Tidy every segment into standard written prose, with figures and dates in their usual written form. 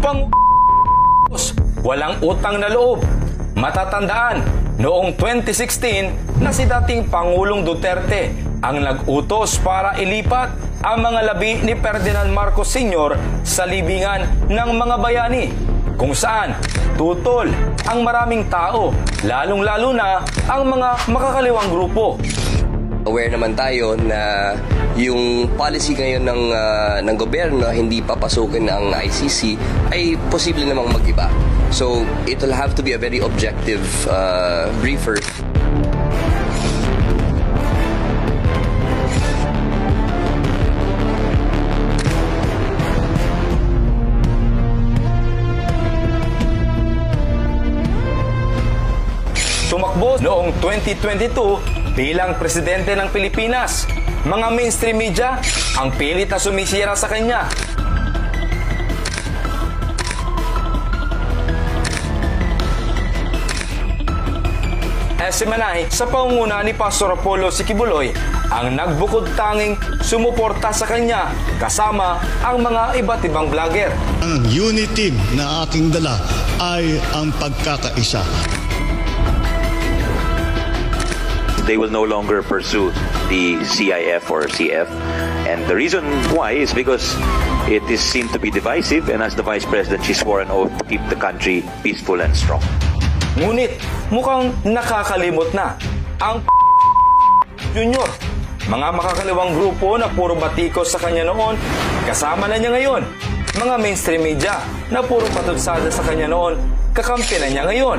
pang walang utang na loob. Matatandaan, noong 2016 na si dating Pangulong Duterte ang nag-utos para ilipat ang mga labi ni Ferdinand Marcos Sr. sa libingan ng mga bayani, kung saan tutol ang maraming tao, lalong-lalo na ang mga makakaliwang grupo. Aware naman tayo na yung policy ngayon ng gobyerno, hindi papasukin ang ICC, ay posible namang mag-iba. So, it will have to be a very objective briefer. Tumakbo noong 2022 bilang presidente ng Pilipinas. Mga mainstream media ang pilit na sumisira sa kanya. Si Manay, sa pangunguna ni Pastor Apollo Sikibuloy, ang nagbukod tanging sumuporta sa kanya kasama ang mga iba't ibang vlogger. Ang unity na aking dala ay ang pagkakaisa. They will no longer pursue the CIF or CF. And the reason why is because it is seen to be divisive, and as the Vice President, she swore an oath to keep the country peaceful and strong. Ngunit mukhang nakakalimot na ang Junior. Mga makakaliwang grupo na puro batikos sa kanya noon, kasama na niya ngayon. Mga mainstream media na puro patudsada sa kanya noon, kakampi na niya ngayon.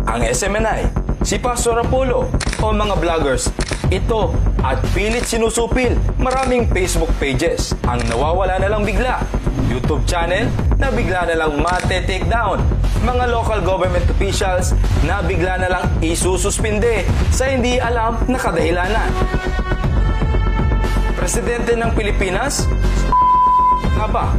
Ang SMNI, si Pastor Apollo o mga vloggers, ito at pilit sinusupil maraming Facebook pages ang nawawala na lang bigla, YouTube channel na bigla na lang mate-take down, mga local government officials na bigla na lang isususpinde sa hindi alam na kadahilanan. Presidente ng Pilipinas? Aba,